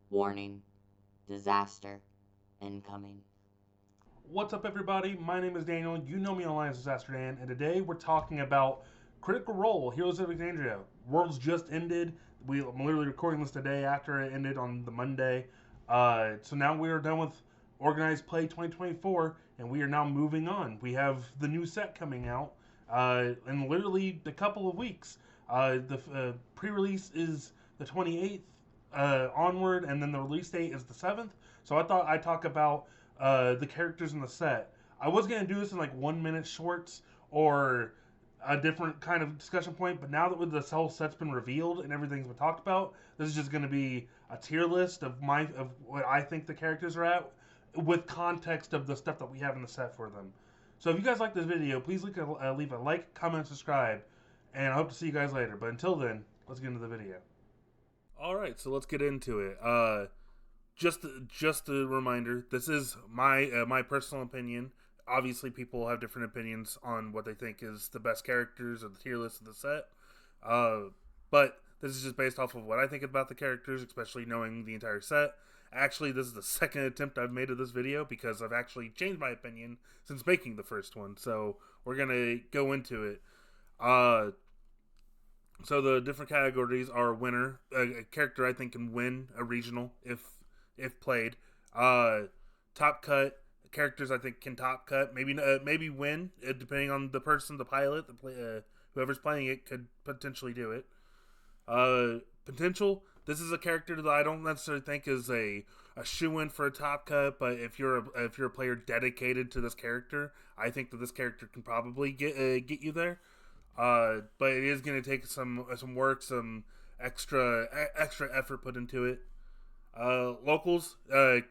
Warning, disaster incoming. What's up, everybody? My name is Daniel. You know me online as Disaster Dan, and today we're talking about Critical Role: Heroes of Exandria. Worlds just ended. I'm literally recording this today after it ended on the Monday. So now we are done with Organized Play 2024, and we are now moving on. We have the new set coming out in literally a couple of weeks. The pre-release is the 28th onward, and then the release date is the 7th. So I thought I'd talk about the characters in the set. I was gonna do this in like 1 minute shorts or a different kind of discussion point, but now that the whole set's been revealed and everything's been talked about, this is just gonna be a tier list of what I think the characters are at, with context of the stuff that we have in the set for them. So if you guys like this video, please leave a like, comment, subscribe, and I hope to see you guys later. But until then, let's get into the video. All right, so let's get into it. Just a reminder, this is my personal opinion. Obviously, people have different opinions on what they think is the best characters or the tier list of the set. But this is just based off of what I think about the characters, especially knowing the entire set. Actually, this is the second attempt I've made of this video because I've actually changed my opinion since making the first one. So we're gonna go into it. So the different categories are winner, a character I think can win a regional if played. Top cut characters I think can top cut, maybe win depending on the person, the pilot, whoever's playing it could potentially do it. Potential. This is a character that I don't necessarily think is a shoe-in for a top cut, but if you're a player dedicated to this character, I think that this character can probably get you there. But it is going to take some work, some extra effort put into it. Locals,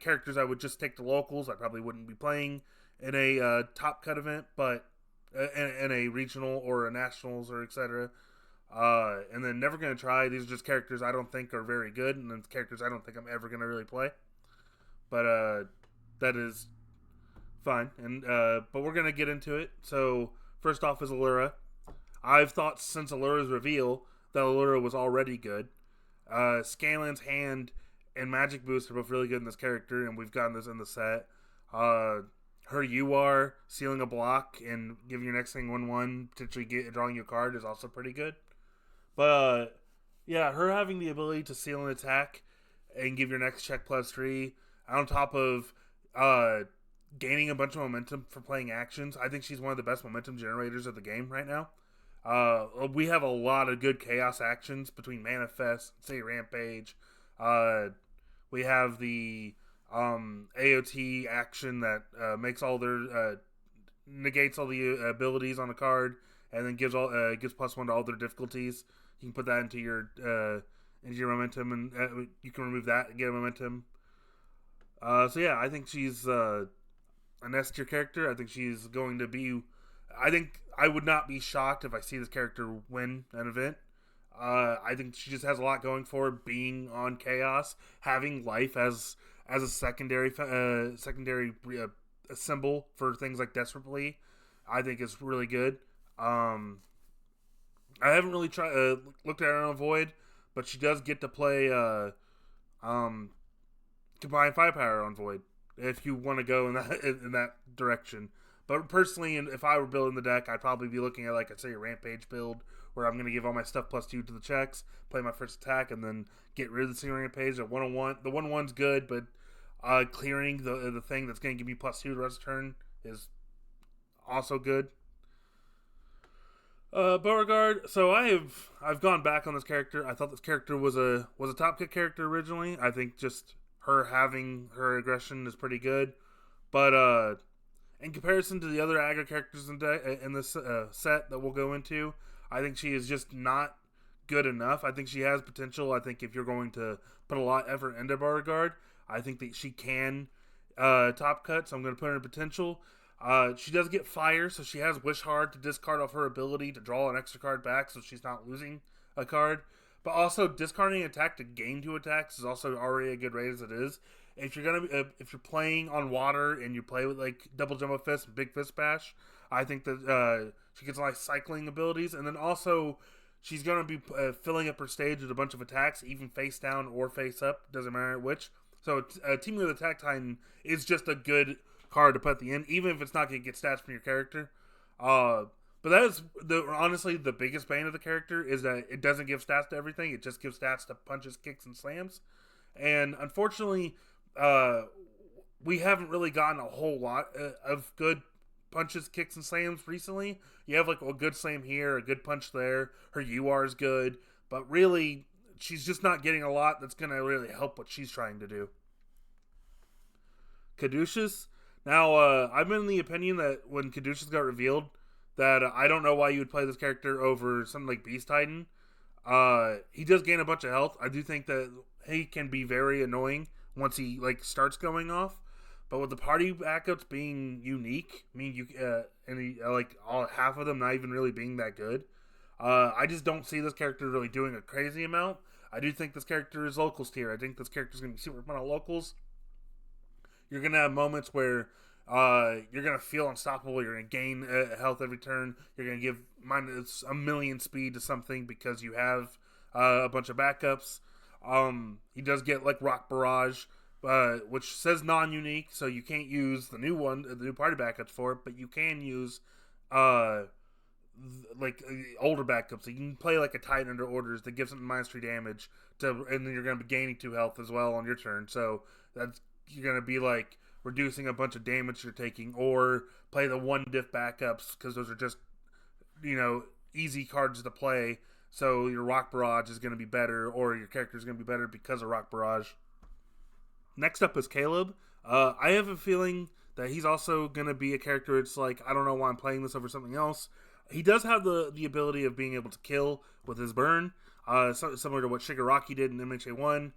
characters I would just take to locals. I probably wouldn't be playing in a top cut event, but in a regional or a nationals or etc. And then never gonna try. These are just characters I don't think are very good, and then characters I don't think I'm ever gonna really play. But that is fine. And but we're gonna get into it. So first off is Allura. I've thought since Allura's reveal that Allura was already good. Scanlan's hand and Magic Boost are both really good in this character, and we've gotten this in the set. Her UR sealing a block and giving your next thing 1/1, potentially drawing you a card is also pretty good. But yeah, her having the ability to seal an attack and give your next check +3, on top of gaining a bunch of momentum for playing actions, I think she's one of the best momentum generators of the game right now. We have a lot of good chaos actions between Manifest, say Rampage. We have the AOT action that makes all their negates all the abilities on a card, and then gives +1 to all their difficulties. You can put that into your momentum, and you can remove that and get a momentum. So yeah, I think she's an S tier character. I think she's going to be. I think I would not be shocked if I see this character win an event. I think she just has a lot going for her, being on Chaos, having life as a secondary symbol for things like Desperately. I think is really good. I haven't really looked at her on Void, but she does get to play Combined Firepower on Void if you want to go in that direction. But personally, if I were building the deck, I'd probably be looking at, like I say, a Rampage build, where I'm going to give all my stuff +2 to the checks, play my first attack, and then get rid of the single Rampage. The 1/1's good, but clearing the thing that's going to give me +2 the rest of the turn is also good. Beauregard. So I've gone back on this character. I thought this character was a top cut character originally. I think just her having her aggression is pretty good, but in comparison to the other aggro characters in this set that we'll go into, I think she is just not good enough. I think she has potential. I think if you're going to put a lot of effort into Beauregard, I think that she can top cut, so I'm going to put her in potential. She does get fire, so she has Wish Hard to discard off her ability to draw an extra card back, so she's not losing a card. But also, discarding attack to gain 2 attacks is also already a good rate as it is. If you're playing on water and you play with like Double Jumbo Fist, Big Fist Bash, I think that she gets a lot of cycling abilities, and then also she's gonna be filling up her stage with a bunch of attacks, even face down or face up, doesn't matter which. So Teaming with Attack Titan is just a good card to put at the end, even if it's not gonna get stats from your character. But that is honestly the biggest bane of the character is that it doesn't give stats to everything. It just gives stats to punches, kicks, and slams. And unfortunately, we haven't really gotten a whole lot of good punches, kicks, and slams recently. You have like a good slam here, a good punch there. Her UR is good, but really, she's just not getting a lot that's going to really help what she's trying to do. Caduceus. Now, I've been in the opinion that when Caduceus got revealed, that I don't know why you would play this character over something like Beast Titan. He does gain a bunch of health. I do think that he can be very annoying once he like starts going off. But with the party backups being unique, I mean, like all half of them not even really being that good, I just don't see this character really doing a crazy amount. I do think this character is locals tier. I think this character is going to be super fun on locals. You're going to have moments where you're going to feel unstoppable. You're going to gain health every turn. You're going to give minus a million speed to something because you have a bunch of backups. He does get like Rock Barrage, which says non-unique, so you can't use the new party backups for it, but you can use older backups. So you can play like a Titan under orders that gives them -3 damage and then you're going to be gaining 2 health as well on your turn. So you're going to be like reducing a bunch of damage you're taking, or play the 1 diff backups because those are just easy cards to play. So your Rock Barrage is going to be better, or your character is going to be better because of Rock Barrage. Next up is Caleb. I have a feeling that he's also going to be a character. It's like, I don't know why I'm playing this over something else. He does have the ability of being able to kill with his burn, similar to what Shigaraki did in MHA1.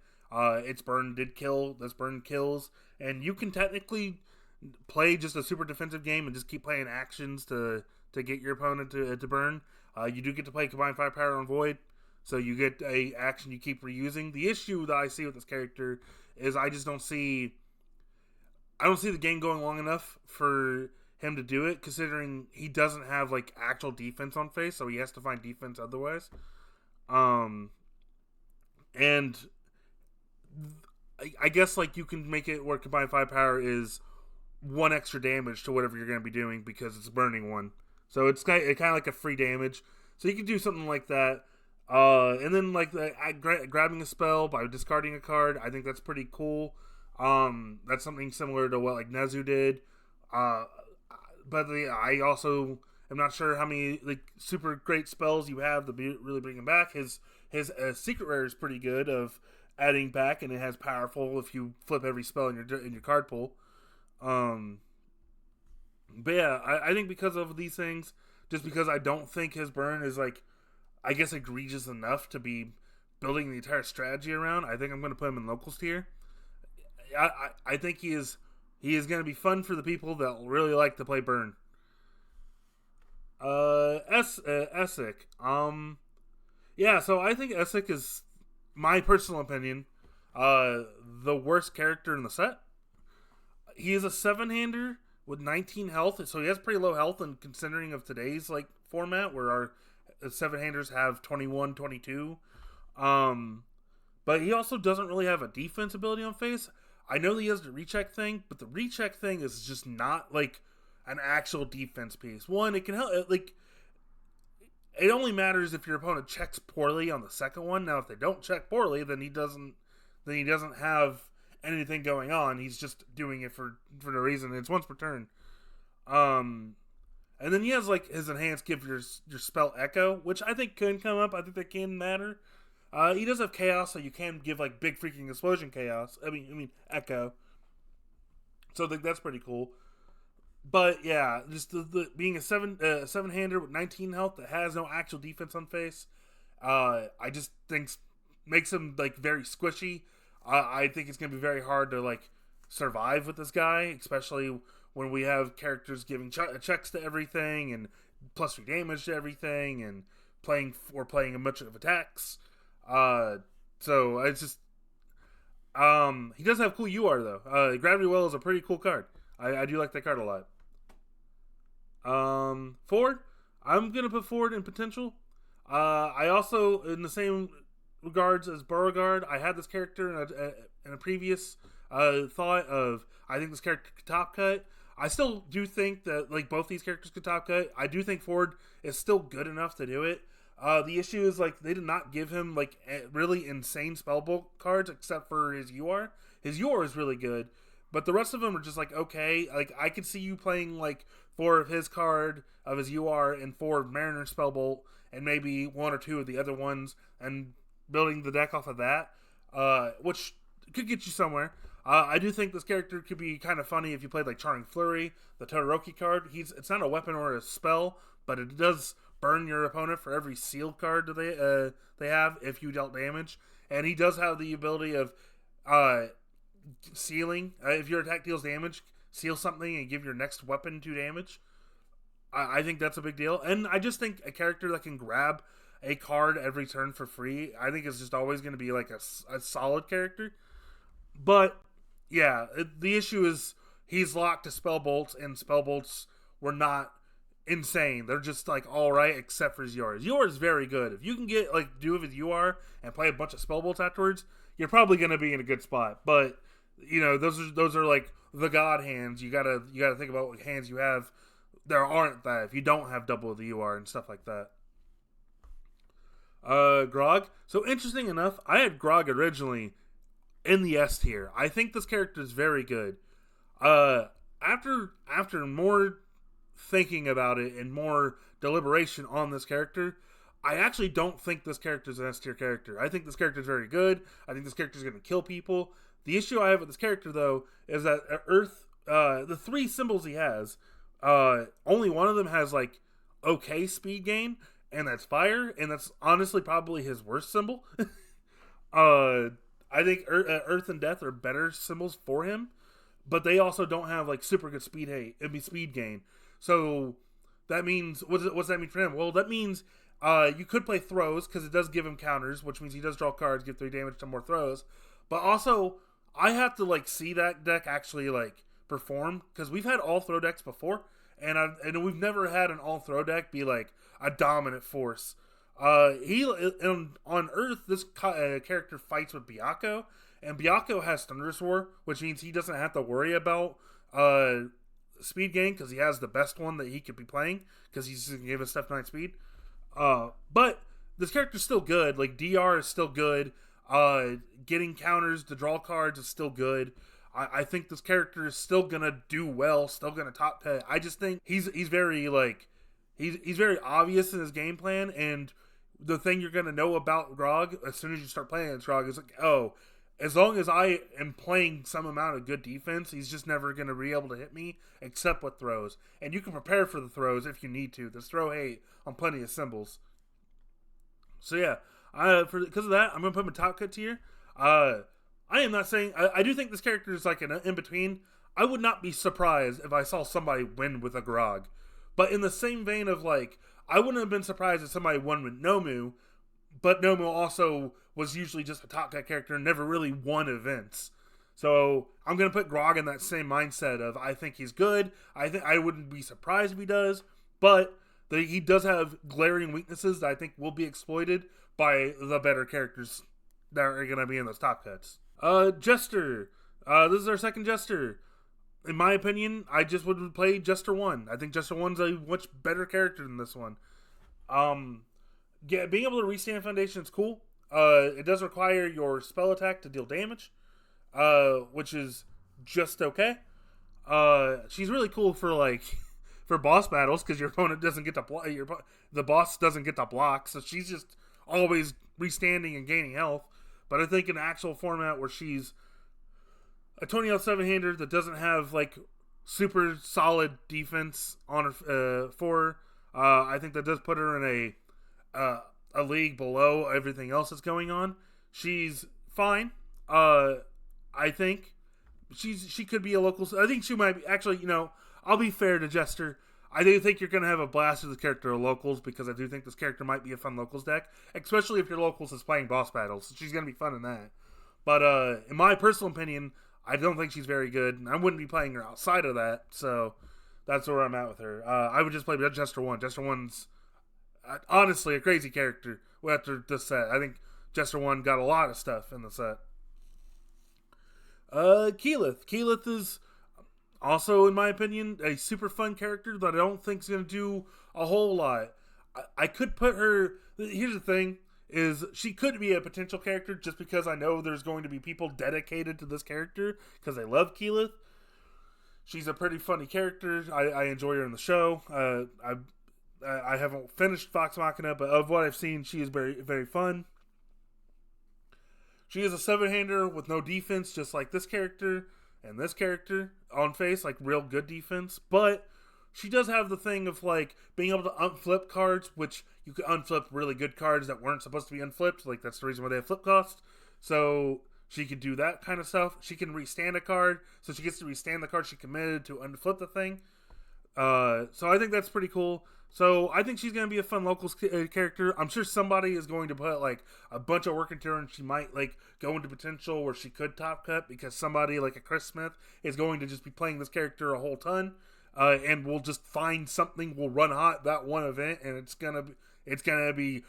Its burn did kill. This burn kills. And you can technically play just a super defensive game and just keep playing actions to get your opponent to burn. You do get to play Combined Firepower on Void, so you get a action you keep reusing. The issue that I see with this character is I don't see the game going long enough for him to do it, considering he doesn't have like actual defense on face, so he has to find defense otherwise. And I guess like you can make it where Combined Firepower is 1 extra damage to whatever you're going to be doing because it's burning 1. So it's kind of like a free damage. So you can do something like that. And then like grabbing a spell by discarding a card, I think that's pretty cool. That's something similar to what like Nezu did. But I also am not sure how many like super great spells you have to really bring him back. His secret rare is pretty good of adding back, and it has powerful if you flip every spell in your card pool. But yeah, I think because of these things, just because I don't think his burn is like, I guess, egregious enough to be building the entire strategy around, I think I'm going to put him in locals tier. I think he is going to be fun for the people that really like to play burn. Essek. Yeah, so I think Essek is, my personal opinion, the worst character in the set. He is a 7-hander with 19 health, so he has pretty low health, and considering of today's like format where our 7-handers have 21, 22. But he also doesn't really have a defense ability on face. I know that he has the recheck thing, but the recheck thing is just not like an actual defense piece. One, it can help, like, it only matters if your opponent checks poorly on the second one. Now, if they don't check poorly, then he doesn't have anything going on. He's just doing it for no reason. It's once per turn. And then he has like his enhanced give your spell echo, which I think can come up. I think that can matter. He does have chaos, so you can give like big freaking explosion chaos. I mean echo. So I think that's pretty cool. But yeah, just the being a 7-hander with 19 health that has no actual defense on face, I just think makes him like very squishy. I think it's going to be very hard to like survive with this guy, especially when we have characters giving checks to everything and +3 damage to everything and playing a bunch of attacks. So it's just he does have cool UR though. Gravity Well is a pretty cool card. I do like that card a lot. Ford, I'm gonna put Ford in potential. I also, in the same regards as Beauregard, I had this character in a previous thought of I think this character could top cut. I still do think that like both these characters could top cut. I do think Ford is still good enough to do it. The issue is like they did not give him like really insane spellbook cards except for his UR. His UR is really good, but the rest of them are just like okay. Like I could see you playing like 4 of his card of his UR and 4 of Mariner Spellbolt and maybe 1 or 2 of the other ones and building the deck off of that, which could get you somewhere. I do think this character could be kind of funny if you played like Charming Flurry, the Todoroki card. It's not a weapon or a spell, but it does burn your opponent for every sealed card that they have if you dealt damage. And he does have the ability of sealing. If your attack deals damage, seal something and give your next weapon 2 damage. I think that's a big deal. And I just think a character that can grab a card every turn for free, I think is just always going to be like a solid character. But yeah, the issue is he's locked to spellbolts, and spellbolts were not insane. They're just like all right, except for his UR. His UR is very good. If you can get like do with UR and play a bunch of spellbolts afterwards, you're probably going to be in a good spot. But you know those are like the god hands. You gotta think about what hands you have. There aren't that if you don't have double the UR and stuff like that. Grog. So interesting enough, I had Grog originally in the S tier. I think this character is very good. After more thinking about it and more deliberation on this character, I actually don't think this character is an S tier character. I think this character is very good. I think this character is going to kill people. The issue I have with this character though is that Earth, the 3 symbols he has, only one of them has like okay speed gain, and that's fire, and that's honestly probably his worst symbol. I think Earth and Death are better symbols for him, but they also don't have like super good speed gain. So that means what's that mean for him? Well, that means you could play throws because it does give him counters, which means he does draw cards, give 3 damage to more throws. But also, I have to like see that deck actually like perform because we've had all throw decks before, and we've never had an all throw deck be like a dominant force. On Earth, this character fights with Byakko, and Byakko has Thunderous Roar, which means he doesn't have to worry about speed gain because he has the best one that he could be playing because he's going to give us Step 9 speed. But this character's still good. Like DR is still good. Getting counters to draw cards is still good. I think this character is still gonna do well, still gonna top cut. I just think he's very like he's very obvious in his game plan, and the thing you're gonna know about Grog as soon as you start playing against Grog is like, oh, as long as I am playing some amount of good defense, he's just never gonna be able to hit me except with throws. And you can prepare for the throws if you need to. There's throw hate on plenty of symbols. So yeah, because of that, I'm gonna put him in top cut tier. I am not saying I do think this character is like an in between. I would not be surprised if I saw somebody win with a Grog, but in the same vein of like I wouldn't have been surprised if somebody won with Nomu, but Nomu also was usually just a top cut character and never really won events. So I'm gonna put Grog in that same mindset of I think he's good. I think I wouldn't be surprised if he does, but he does have glaring weaknesses that I think will be exploited by the better characters that are going to be in those top cuts. Jester. This is our second Jester. In my opinion, I just would play Jester 1. I think Jester 1's a much better character than this one. Being able to restand Foundation is cool. It does require your spell attack to deal damage, which is just okay. She's really cool for like for boss battles because your opponent doesn't get to block. The boss doesn't get to block, so she's just always restanding and gaining health. But I think in an actual format where she's a 20 out 7-hander that doesn't have like super solid defense on her for her, I think that does put her in a league below everything else that's going on. She's fine. I think she could be a local. I think she might be actually. You know, I'll be fair to Jester. I do think you're going to have a blast with this character of locals because I do think this character might be a fun locals deck, especially if your locals is playing boss battles. So she's going to be fun in that. But in my personal opinion, I don't think she's very good, and I wouldn't be playing her outside of that. So that's where I'm at with her. I would just play Jester 1. Jester 1's Honestly, a crazy character after this set. I think Jester 1 got a lot of stuff in the set. Keyleth. Keyleth is also, in my opinion, a super fun character that I don't think is going to do a whole lot. I could put her. Here's the thing: is she could be a potential character just because I know there's going to be people dedicated to this character because they love Keyleth. She's a pretty funny character. I enjoy her in the show. I haven't finished Vox Machina, but of what I've seen, she is very very fun. She is a seven-hander with no defense, just like this character and this character on face, like real good defense. But she does have the thing of like being able to unflip cards, which you could unflip really good cards that weren't supposed to be unflipped. Like that's the reason why they have flip cost. So she could do that kind of stuff. She can restand a card, so she gets to restand the card she committed to unflip the thing. So I think that's pretty cool. So I think she's going to be a fun locals character. I'm sure somebody is going to put like a bunch of work into her, and she might like go into potential where she could top cut because somebody like a Chris Smith is going to just be playing this character a whole ton, and we'll just find something. We'll run hot that one event, and it's gonna be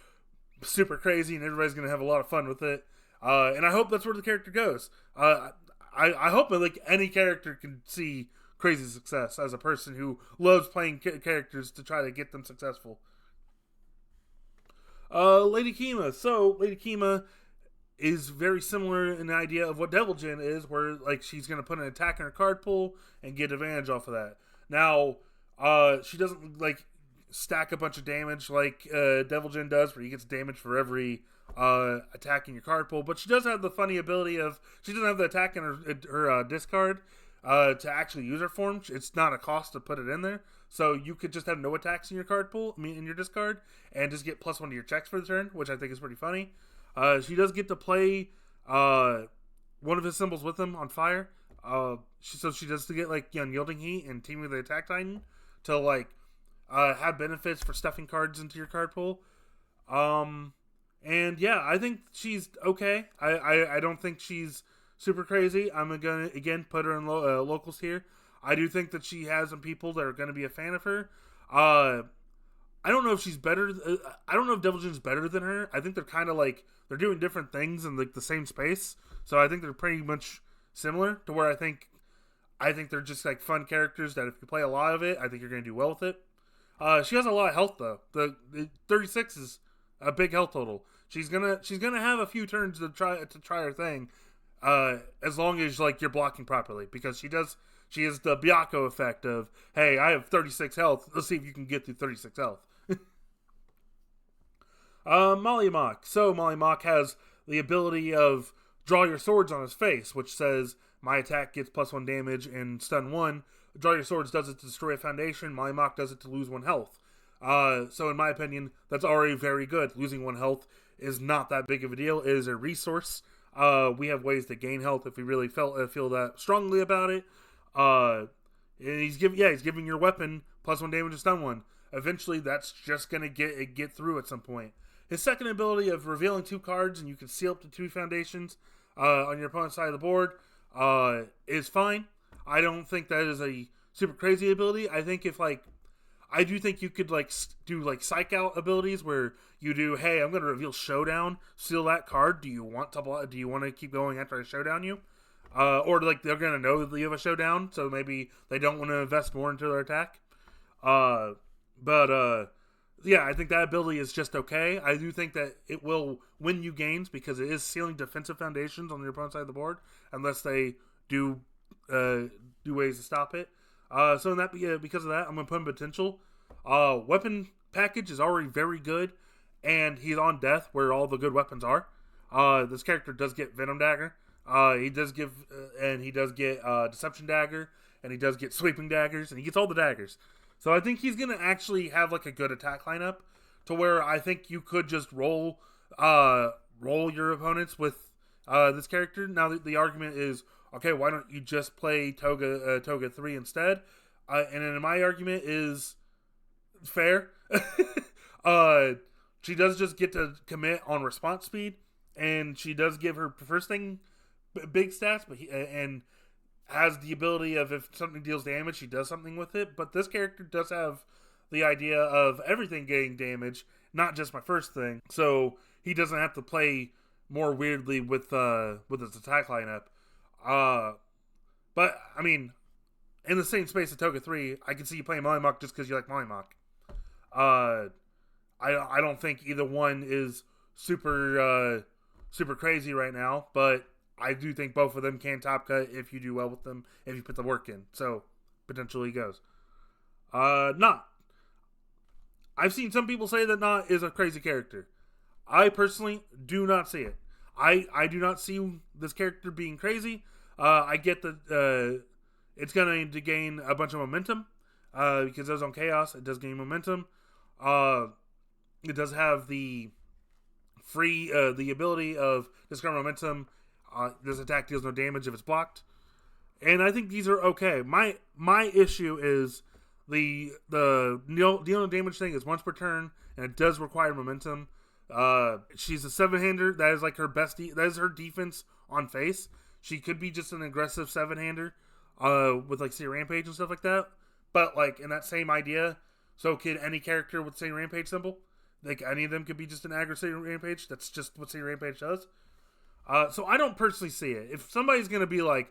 super crazy, and everybody's gonna have a lot of fun with it. And I hope that's where the character goes. I hope that like any character can see crazy success as a person who loves playing characters to try to get them successful. Lady Kima. So Lady Kima is very similar in the idea of what Devil Jin is, where like she's going to put an attack in her card pool and get advantage off of that. Now, she doesn't like stack a bunch of damage like Devil Jin does, where he gets damage for every attack in your card pool. But she does have the funny ability of she doesn't have the attack in her discard. To actually use her form, it's not a cost to put it in there. So you could just have no attacks in your card pool, in your discard, and just get +1 to your checks for the turn, which I think is pretty funny. She does get to play one of his symbols with him on fire. She does to get like Unyielding Heat and Team with the Attack Titan to like have benefits for stuffing cards into your card pool. And yeah, I think she's okay. I don't think she's super crazy. I'm gonna again put her in locals here. I do think that she has some people that are gonna be a fan of her. I don't know if she's better. I don't know if Devil Jin's better than her. I think they're kind of like they're doing different things in like the same space. So I think they're pretty much similar to where I think they're just like fun characters that if you play a lot of it, I think you're gonna do well with it. She has a lot of health though. The 36 is a big health total. She's gonna have a few turns to try her thing. As long as like you're blocking properly, because she is the Byakko effect of, hey, I have 36 health, let's see if you can get through 36 health. Mollymok. So Mollymok has the ability of draw your swords on his face, which says my attack gets +1 damage and stun 1. Draw your swords does it to destroy a foundation. Mollymok does it to lose 1 health. So in my opinion, that's already very good. Losing 1 health is not that big of a deal. It is a resource. We have ways to gain health if we really feel that strongly about it. He's giving your weapon +1 damage and stun 1. Eventually, that's just gonna get through at some point. His second ability of revealing 2 cards and you can seal up to 2 foundations on your opponent's side of the board is fine. I don't think that is a super crazy ability. I do think you could like do like psych out abilities where you do, hey, I'm going to reveal Showdown, seal that card. Do you want to keep going after I Showdown you? Or like they're going to know that you have a Showdown, so maybe they don't want to invest more into their attack. Yeah, I think that ability is just okay. I do think that it will win you games because it is sealing defensive foundations on your opponent's side of the board, unless they do ways to stop it. So in that because of that, I'm gonna put in potential. Weapon package is already very good, and he's on death where all the good weapons are. This character does get Venom Dagger. He does get Deception Dagger, and he does get Sweeping Daggers, and he gets all the daggers. So I think he's gonna actually have like a good attack lineup, to where I think you could just roll your opponents with this character. Now the argument is, okay, why don't you just play Toga 3 instead? And then my argument is fair. She does just get to commit on response speed, and she does give her first thing big stats, and has the ability of if something deals damage, she does something with it. But this character does have the idea of everything getting damage, not just my first thing. So he doesn't have to play more weirdly with his attack lineup. But I mean, in the same space as Toga 3, I can see you playing Mollymawk just because you like Mollymawk. I don't think either one is super crazy right now, but I do think both of them can top cut if you do well with them, if you put the work in. So potentially goes. Not. I've seen some people say that Not is a crazy character. I personally do not see it. I do not see this character being crazy. I get that it's going to gain a bunch of momentum because it does on Chaos. It does gain momentum. It does have the ability of discard momentum. This attack deals no damage if it's blocked, and I think these are okay. My issue is the deal no damage thing is once per turn, and it does require momentum. She's a 7-hander. That is like her best. That is her defense on face. She could be just an aggressive 7-hander with like say Rampage and stuff like that. But like in that same idea, so could any character with say Rampage symbol. Like any of them could be just an aggressive Rampage. That's just what say Rampage does. So I don't personally see it. If somebody's gonna be like,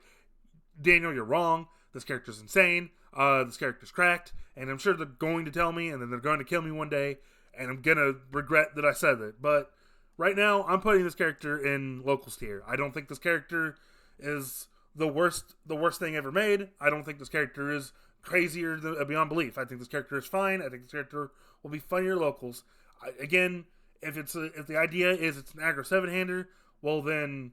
Daniel, you're wrong. This character's insane. This character's cracked, and I'm sure they're going to tell me, and then they're going to kill me one day, and I'm gonna regret that I said it. But right now, I'm putting this character in locals tier. I don't think this character is the worst thing ever made. I don't think this character is crazier beyond belief. I think this character is fine. I think this character will be funnier locals. Again, if the idea is it's an aggro 7-hander, well then,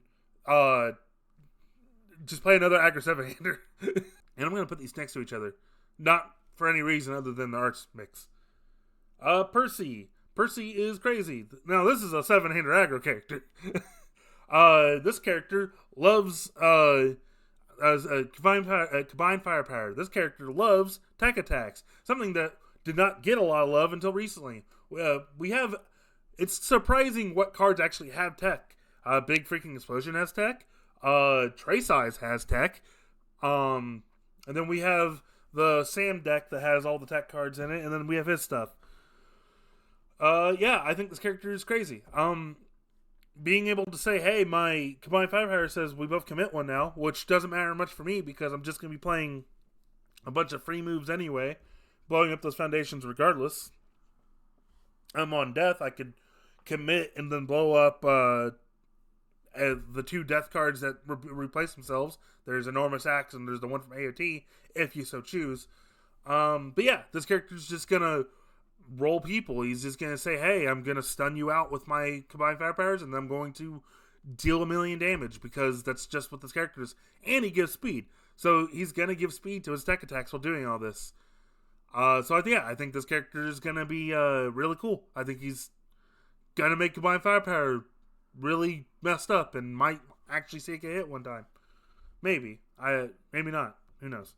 just play another aggro 7-hander. And I'm going to put these next to each other. Not for any reason other than the arts mix. Percy. Percy is crazy. Now, this is a 7-hander aggro character. This character loves combined firepower. This character loves tech attacks. Something that did not get a lot of love until recently. It's surprising what cards actually have tech. Big Freaking Explosion has tech. Trace Eyes has tech. And then we have the Sam deck that has all the tech cards in it, and then we have his stuff. Yeah, I think this character is crazy. Being able to say, hey, my combined firepower says we both commit one now, which doesn't matter much for me because I'm just going to be playing a bunch of free moves anyway, blowing up those foundations regardless. I'm on death. I could commit and then blow up the 2 death cards that replace themselves. There's Enormous Axe and there's the one from AOT, if you so choose. But yeah, this character's just going to roll people. He's just going to say, hey, I'm going to stun you out with my combined firepowers, and I'm going to deal 1,000,000 damage, because that's just what this character is. And he gives speed. So he's going to give speed to his tech attacks while doing all this. I think this character is going to be really cool. I think he's going to make combined firepower really messed up and might actually take a hit one time. Maybe. Maybe not. Who knows?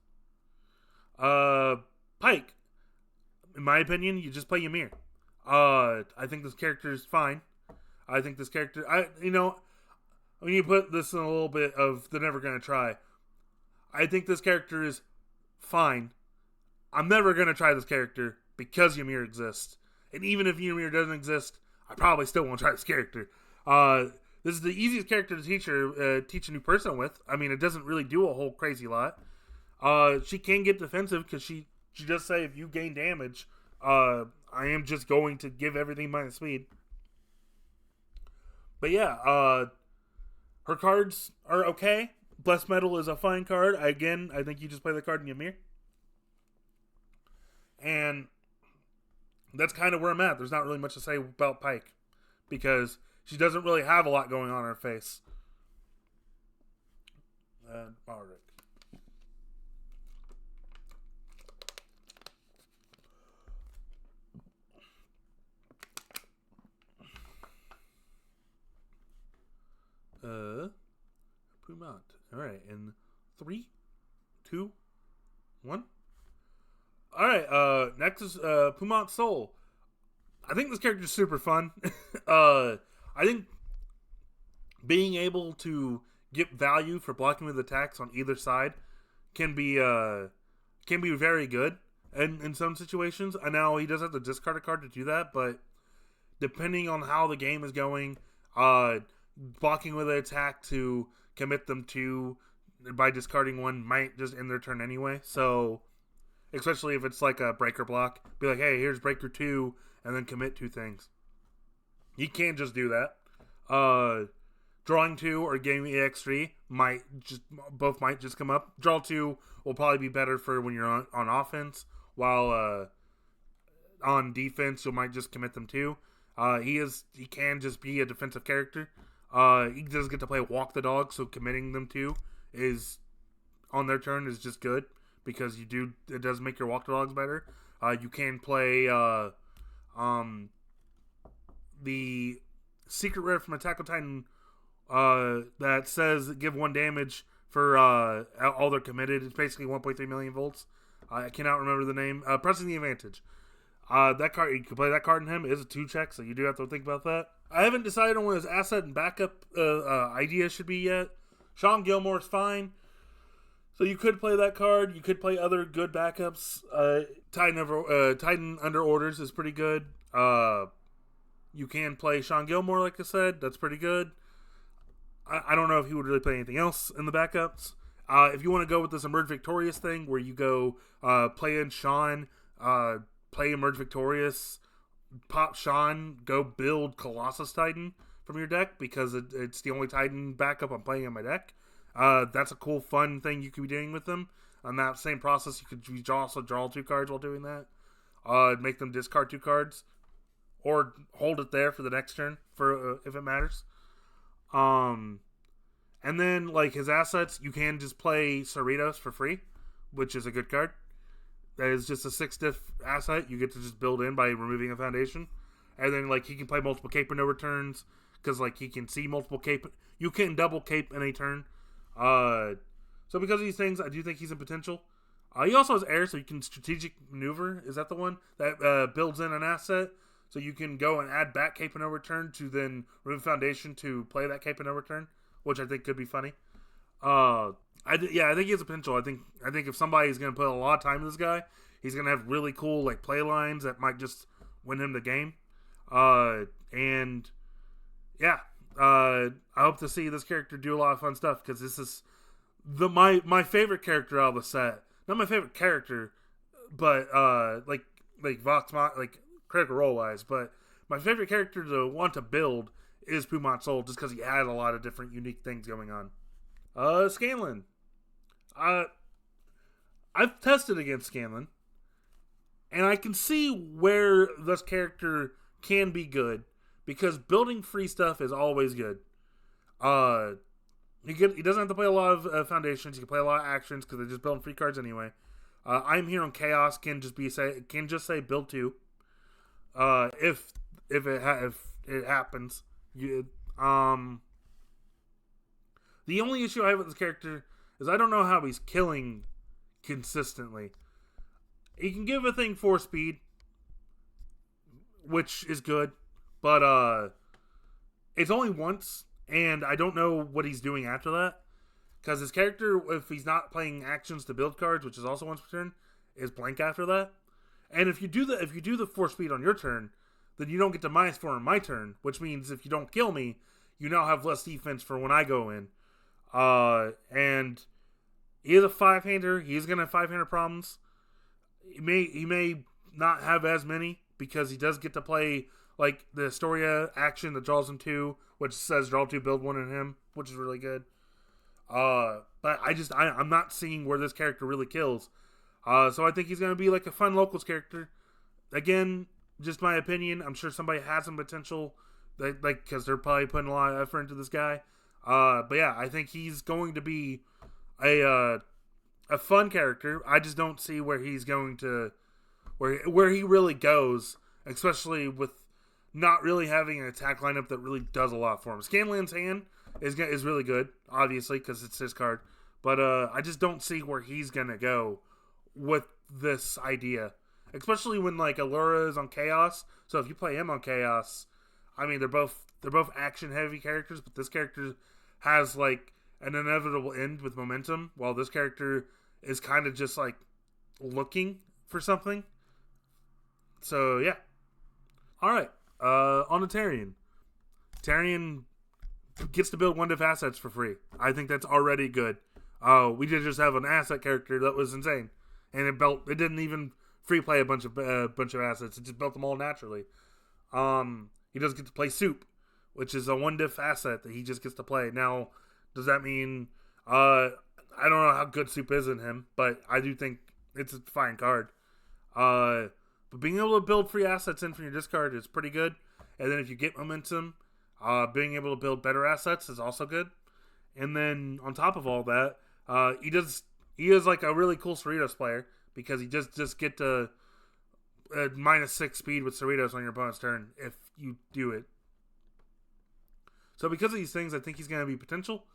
Pike. In my opinion, you just play Ymir. I think this character is fine. I think this character... when you put this in a little bit of they're never going to try, I think this character is fine. I'm never going to try this character because Ymir exists. And even if Ymir doesn't exist, I probably still won't try this character. This is the easiest character to teach a new person with. I mean, it doesn't really do a whole crazy lot. She can get defensive because she does say if you gain damage, I am just going to give everything minus speed. But yeah, her cards are okay. Blessed Metal is a fine card. Again, I think you just play the card in Ymir. And that's kind of where I'm at. There's not really much to say about Pike, because she doesn't really have a lot going on her face. Alright. Pumont. Alright, in 3, 2, 1. Alright, next is Pumont Soul. I think this character is super fun. I think being able to get value for blocking with attacks on either side can be very good in some situations. I know he does have to discard a card to do that, but depending on how the game is going, blocking with an attack to commit them to by discarding one might just end their turn anyway. So, especially if it's like a breaker block, be like, hey, here's breaker 2, and then commit 2 things. You can't just do that. Drawing 2 or getting the EX3 might just come up. Draw 2 will probably be better for when you're on offense, while on defense you might just commit them to. He can just be a defensive character. He does get to play walk the dog, so committing them to is on their turn is just good because it does make your walk the dogs better. You can play the secret rare from Attack on Titan that says give 1 damage for all they're committed. It's basically 1.3 million volts. I cannot remember the name. Pressing the advantage. That card, you can play that card in him. It is a 2-check, so you do have to think about that. I haven't decided on what his asset and backup idea should be yet. Sean Gilmore's fine, so you could play that card. You could play other good backups. Titan Under Orders is pretty good. You can play Sean Gilmore, like I said. That's pretty good. I don't know if he would really play anything else in the backups. If you want to go with this Emerge Victorious thing, where you go play in Sean, play Emerge Victorious, pop Sean, go build Colossus Titan from your deck, because it's the only Titan backup I'm playing in my deck. That's a cool, fun thing you could be doing with them. On that same process, you could also draw 2 cards while doing that. Make them discard 2 cards. Or hold it there for the next turn, for if it matters. And then, like, his assets, you can just play Cerritos for free, which is a good card. That is just a 6 diff asset you get to just build in by removing a foundation. And then, like, he can play multiple cape and no returns, because, like, he can see multiple cape. You can double cape in a turn. So because of these things, I do think he's in potential. He also has air, so you can strategic maneuver. Is that the one that builds in an asset? So you can go and add back cape and no return to then remove foundation to play that cape and no return, which I think could be funny. I think he has a potential. I think if somebody's going to put a lot of time in this guy, he's going to have really cool like play lines that might just win him the game. I hope to see this character do a lot of fun stuff, because this is my favorite character out of the set. Not my favorite character, but like Vox, like Critical Role wise, but my favorite character to want to build is Pumont Soul, just because he had a lot of different unique things going on. Scanlan. I've tested against Scanlan, and I can see where this character can be good, because building free stuff is always good. He doesn't have to play a lot of foundations. He can play a lot of actions because they're just building free cards anyway. I'm here on Chaos can just say build 2. If it happens, the only issue I have with this character is I don't know how he's killing consistently. He can give a thing 4 speed, which is good, but it's only once, and I don't know what he's doing after that, because his character, if he's not playing actions to build cards, which is also once per turn, is blank after that. And if you do the 4 speed on your turn, then you don't get to -4 on my turn, which means if you don't kill me, you now have less defense for when I go in. And he is a 5-hander. He's gonna have 5-hander problems. He may not have as many, because he does get to play like the Historia action that draws him 2, which says draw 2, build 1 in him, which is really good. But I'm not seeing where this character really kills. So I think he's going to be like a fun locals character. Again, just my opinion. I'm sure somebody has some potential, because they're probably putting a lot of effort into this guy. But yeah, I think he's going to be a fun character. I just don't see where he's going to where he really goes, especially with not really having an attack lineup that really does a lot for him. Scanlan's hand is really good, obviously, because it's his card. But I just don't see where he's gonna go with this idea, especially when like Allura is on Chaos. So if you play him on Chaos, I mean they're both action heavy characters, but this character has like an inevitable end with momentum, while this character is kind of just like looking for something. So yeah, all right. On a Tarian. Tarian gets to build 1-diff assets for free. I think that's already good. We did just have an asset character that was insane, and it didn't even free play a bunch of assets. It just built them all naturally. He does get to play Soup, which is a 1-diff asset that he just gets to play. Now, does that mean I don't know how good Soup is in him, but I do think it's a fine card. But being able to build free assets in from your discard is pretty good. And then if you get momentum, being able to build better assets is also good. And then on top of all that, he is like a really cool Cerritos player because he just get to -6 speed with Cerritos on your opponent's turn if you do it. So because of these things, I think he's going to be potential.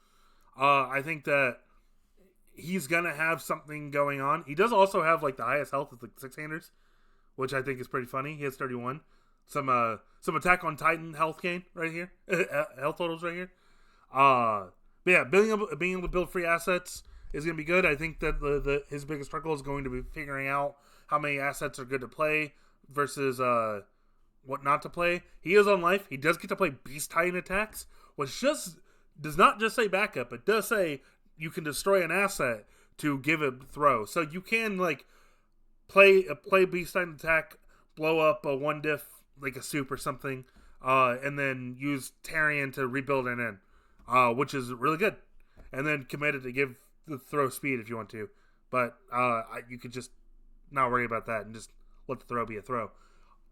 I think that he's going to have something going on. He does also have like the highest health with the 6-handers, which I think is pretty funny. He has 31. Some Attack on Titan health gain right here. Health totals right here. But yeah, being able to build free assets is going to be good. I think that his biggest struggle is going to be figuring out how many assets are good to play versus what not to play. He is on life. He does get to play Beast Titan attacks, which just does not just say backup. It does say you can destroy an asset to give a throw. So you can like play Beast Titan attack, blow up a 1-diff like a Soup or something, and then use Tarian to rebuild it in, which is really good. And then commit it to give the throw speed if you want to. But you could just not worry about that and just let the throw be a throw.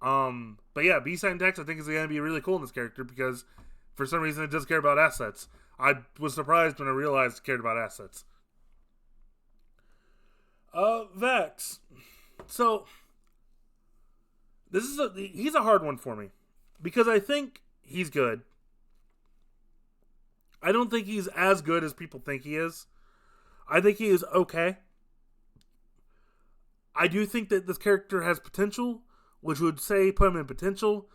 But yeah, Beast Titan attacks I think is going to be really cool in this character because for some reason it does care about assets. I was surprised when I realized it cared about assets. Vex. So he's a hard one for me because I think he's good. I don't think he's as good as people think he is. I think he is okay. I do think that this character has potential, which would say put him in potential,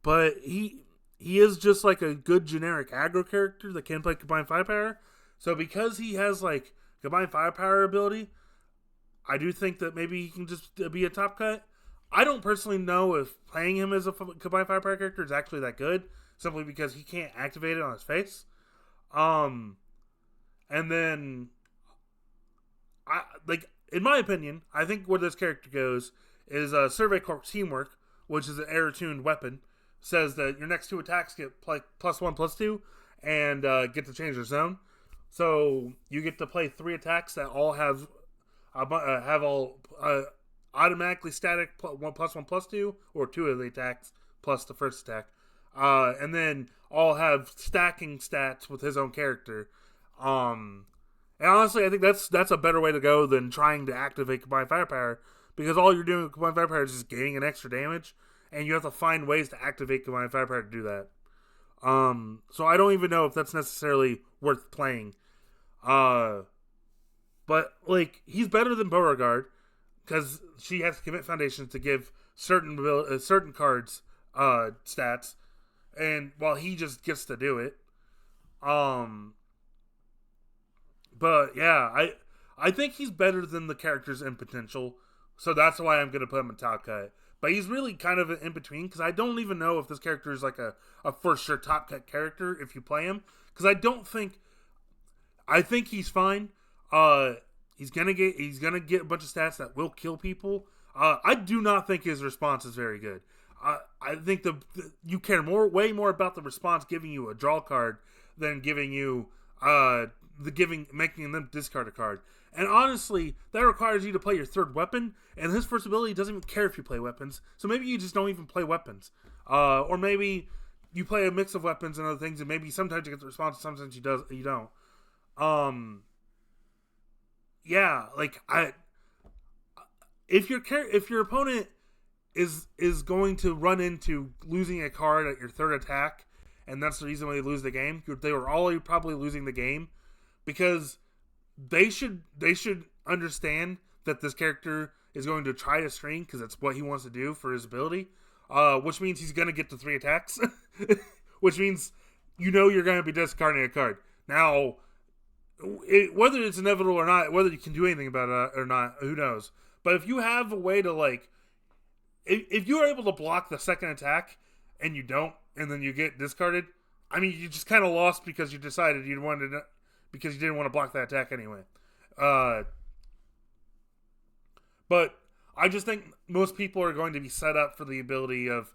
but he is just like a good generic aggro character that can play Combined Firepower. So because he has like Combined Firepower ability, I do think that maybe he can just be a top cut. I don't personally know if playing him as a Combined Firepower character is actually that good, simply because he can't activate it on his face. And then, in my opinion, I think where this character goes is Survey Corps Teamwork, which is an error-tuned weapon, says that your next 2 attacks get +1/+2 and get to change their zone. So you get to play 3 attacks that all have automatically static +1/+2, or 2 of the attacks plus the first attack, and then all have stacking stats with his own character. And honestly, I think that's a better way to go than trying to activate Combined Firepower, because all you're doing with Combined Firepower is just gaining an extra damage, and you have to find ways to activate Combined Firepower to do that. So I don't even know if that's necessarily worth playing. But like, he's better than Beauregard because she has to commit foundations to give certain cards stats, and while he just gets to do it. But yeah, I think he's better than the characters in potential, so that's why I'm gonna put him in top cut. But he's really kind of in between because I don't even know if this character is like a for sure top cut character if you play him, because I think he's fine. He's gonna get a bunch of stats that will kill people. I do not think his response is very good. I think you care way more about the response giving you a draw card than giving you making them discard a card. And honestly, that requires you to play your 3rd weapon, and his first ability doesn't even care if you play weapons. So maybe you just don't even play weapons, or maybe you play a mix of weapons and other things, and maybe sometimes you get the response, sometimes you don't. Yeah, like if your opponent is going to run into losing a card at your 3rd attack, and that's the reason why they lose the game, they were already probably losing the game, because they should understand that this character is going to try to string because that's what he wants to do for his ability, which means he's going to get to 3 attacks, which means you're going to be discarding a card. Now, whether it's inevitable or not, whether you can do anything about it or not, who knows? But if you have a way to if you are able to block the 2nd attack and you don't, and then you get discarded, I mean, you just kind of lost because you decided you wanted to, because you didn't want to block that attack anyway. But I just think most people are going to be set up for the ability of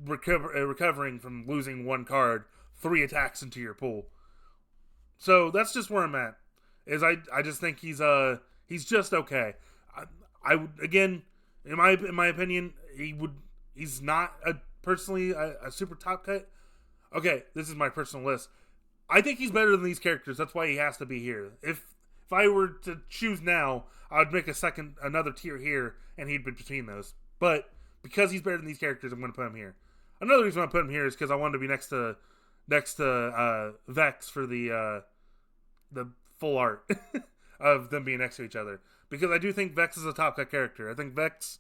recovering from losing one card 3 attacks into your pool. So that's just where I'm at. I just think he's just okay. I would, again, in my opinion, he's not personally a super top cut. Okay, this is my personal list. I think he's better than these characters. That's why he has to be here. If I were to choose now, I would make another tier here, and he'd be between those. But because he's better than these characters, I'm going to put him here. Another reason I put him here is because I wanted to be next to Vex for the full art of them being next to each other. Because I do think Vex is a top cut character. I think Vex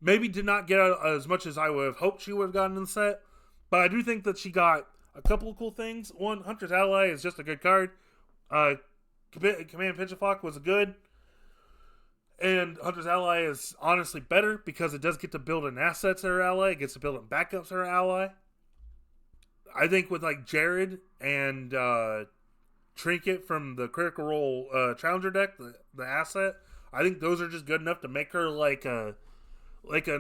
maybe did not get out as much as I would have hoped she would have gotten in the set, but I do think that she got a couple of cool things. One, Hunter's Ally is just a good card. Command Pitchaflock was good. And Hunter's Ally is honestly better because it does get to build in assets that are ally. It gets to build in backups that are ally. I think with like Jared and Trinket from the Critical Role Challenger deck, the asset, I think those are just good enough to make her like a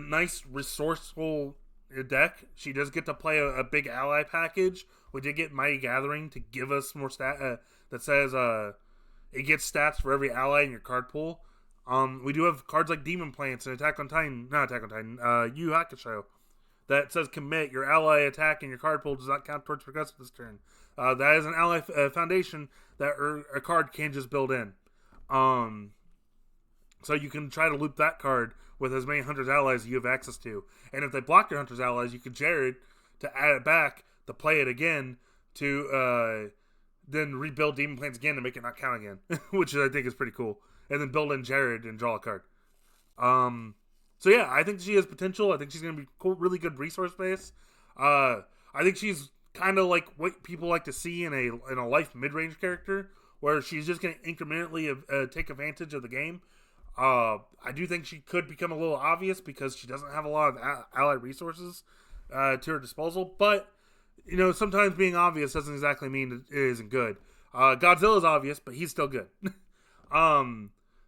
nice resourceful deck. She does get to play a big ally package. We did get Mighty Gathering to give us more stat that says it gets stats for every ally in your card pool. We do have cards like Demon Plants and Yu Hakusho that says commit. Your ally attack in your card pool does not count towards progress this turn. That is an ally foundation that a card can just build in. So you can try to loop that card with as many Hunter's Allies as you have access to. And if they block your Hunter's Allies, you can Jared to add it back, to play it again, to then rebuild Demon Plants again to make it not count again, which I think is pretty cool. And then build in Jared and draw a card. So yeah, I think she has potential. I think she's going to be cool, really good resource base. I think she's kind of like what people like to see in a life mid-range character, where she's just going to incrementally take advantage of the game. I do think she could become a little obvious because she doesn't have a lot of allied resources to her disposal. But, you know, sometimes being obvious doesn't exactly mean it isn't good. Godzilla's obvious, but he's still good.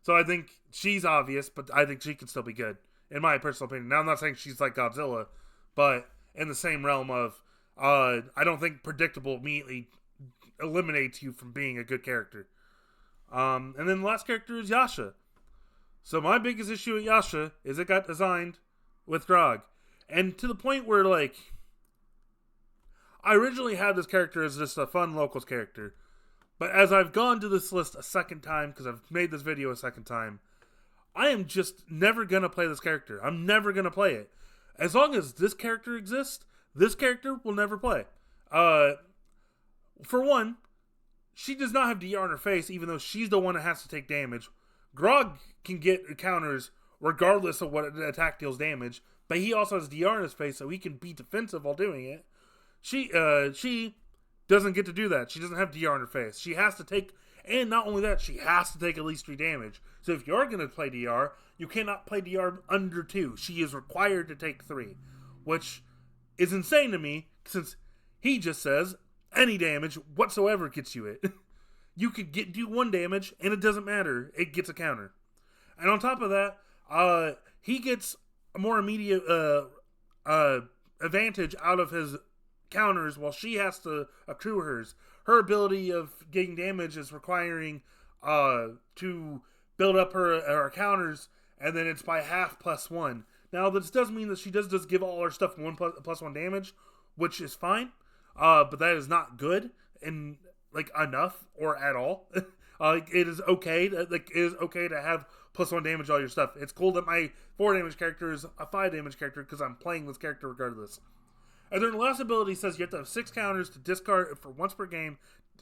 So I think she's obvious, but I think she can still be good, in my personal opinion. Now, I'm not saying she's like Godzilla, but in the same realm of, I don't think predictable immediately eliminates you from being a good character. And then the last character is Yasha. So my biggest issue with Yasha is it got designed with Grog. And to the point where, like, I originally had this character as just a fun locals character. But as I've gone to this list a second time, because I've made this video a second time, I am just never going to play this character. I'm never going to play it. As long as this character exists, this character will never play. For one, she does not have DR in her face, even though she's the one that has to take damage. Grog can get counters regardless of what attack deals damage, but he also has DR in his face, so he can be defensive while doing it. She doesn't get to do that. She doesn't have DR in her face. She has to take, and not only that, she has to take at least 3 damage. So if you're going to play DR, you cannot play DR under 2. She is required to take 3, which is insane to me, since he just says any damage whatsoever gets you it. You could do 1 damage, and it doesn't matter. It gets a counter. And on top of that, he gets a more immediate advantage out of his counters while she has to accrue hers. Her ability of getting damage is requiring to build up her counters, and then it's by half +1. Now, this does mean that she does just give all her stuff +1 damage, which is fine, but that is not good and like enough or at all. It is okay. It is okay to have +1 damage all your stuff. It's cool that my 4 damage character is a 5 damage character because I'm playing this character regardless. And then the last ability says you have to have 6 counters to discard for once per game,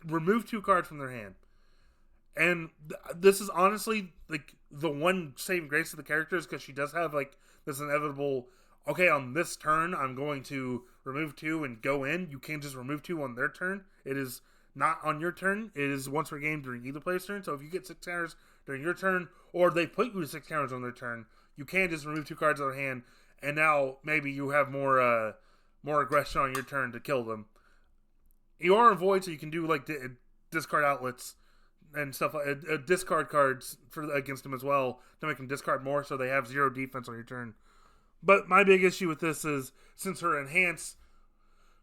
remove 2 cards from their hand. And this is honestly like the one saving grace of the character, is because she does have like this inevitable, okay, on this turn I'm going to remove 2 and go in. You can't just remove 2 on their turn. It is not on your turn. It is once per game during either player's turn. So if you get 6 counters during your turn, or they put you to 6 counters on their turn, you can just remove 2 cards out of their hand and now maybe you have more aggression on your turn to kill them. You are in void, so you can do like discard outlets and stuff like discard cards for against them as well to make them discard more, so they have 0 defense on your turn. But my big issue with this is since her enhance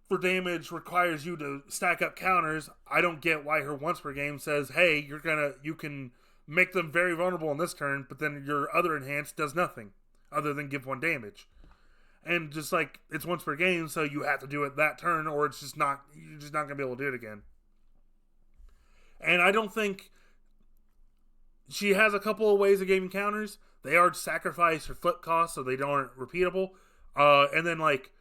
for damage requires you to stack up counters, I don't get why her once per game says, hey, you can make them very vulnerable in this turn, but then your other enhance does nothing other than give 1 damage. And just like it's once per game, so you have to do it that turn, or it's just not you're just not gonna be able to do it again. And I don't think she has a couple of ways of giving counters. They are sacrifice or flip costs, so they aren't repeatable. And then like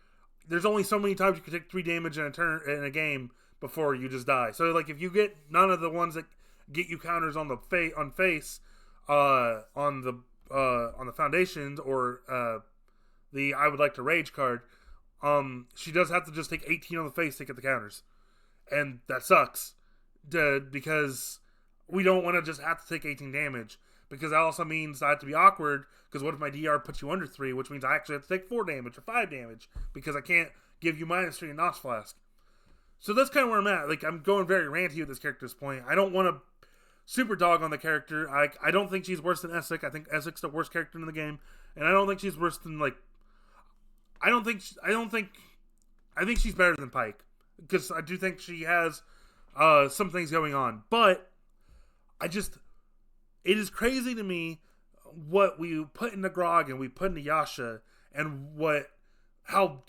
there's only so many times you can take 3 damage in a turn in a game before you just die. So like if you get none of the ones that get you counters on the face on the foundations or the I would like to rage card, she does have to just take 18 on the face to get the counters, and that sucks because we don't want to just have to take 18 damage, because that also means I have to be awkward, because what if my DR puts you under 3, which means I actually have to take 4 damage or 5 damage because I can't give you -3 in Nos Flask. So that's kind of where I'm at. Like, I'm going very ranty with this character at this point. I don't want to super dog on the character. I don't think she's worse than Essek. I think Essek's the worst character in the game, and I don't think she's worse than like. I think she's better than Pike, because I do think she has some things going on, but it is crazy to me what we put into Grog and we put into Yasha, and how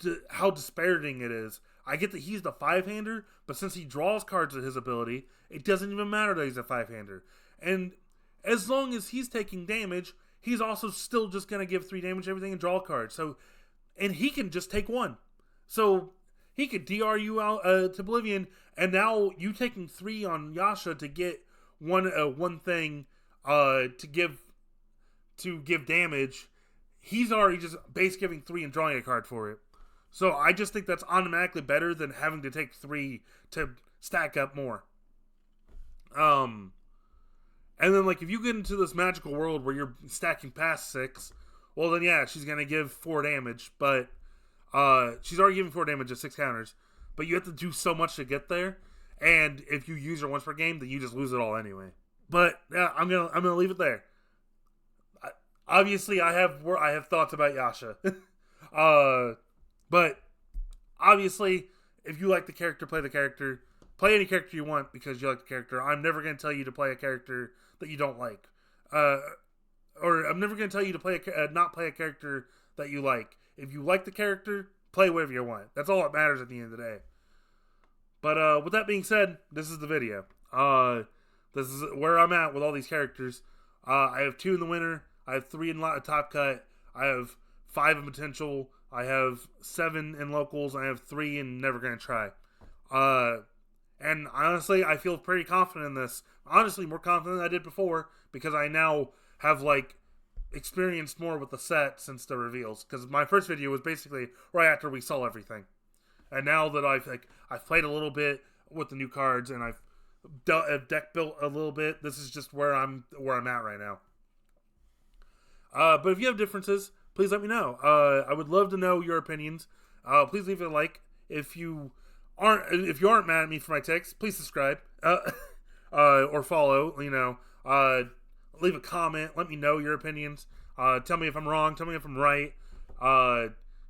disparaging it is. I get that he's the 5-hander, but since he draws cards with his ability, it doesn't even matter that he's a 5-hander. And as long as he's taking damage, he's also still just going to give 3 damage to everything and draw cards. So, and he can just take 1. So he could DR you out to Oblivion, and now you taking 3 on Yasha to get one thing to give damage. He's already just base giving 3 and drawing a card for it. So I just think that's automatically better than having to take 3 to stack up more. And then like if you get into this magical world where you're stacking past 6, well then yeah, she's gonna give 4 damage, but she's already giving 4 damage at 6 counters. But you have to do so much to get there, and if you use her once per game, then you just lose it all anyway. But yeah, I'm gonna leave it there. Obviously, I have thoughts about Yasha. But obviously, if you like the character, play the character. Play any character you want because you like the character. I'm never going to tell you to play a character that you don't like. Or I'm never going to tell you to not play a character that you like. If you like the character, play whatever you want. That's all that matters at the end of the day. But with that being said, this is the video. This is where I'm at with all these characters. I have 2 in the winner. I have 3 in top cut. I have 5 in potential. I have 7 in locals. I have 3 in never gonna try. And honestly, I feel pretty confident in this. Honestly, more confident than I did before, because I now have like experienced more with the set since the reveals. Because my first video was basically right after we saw everything, and now that I've played a little bit with the new cards and I've deck built a little bit, this is just where I'm at right now. But if you have differences, please let me know. I would love to know your opinions. Please leave a like. If you aren't mad at me for my takes, please subscribe or follow. Leave a comment. Let me know your opinions. Tell me if I'm wrong. Tell me if I'm right.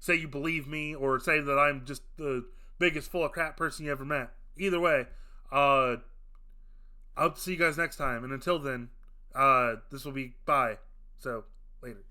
Say you believe me, or say that I'm just the biggest full of crap person you ever met. Either way, I'll see you guys next time. And until then, this will be bye. So later.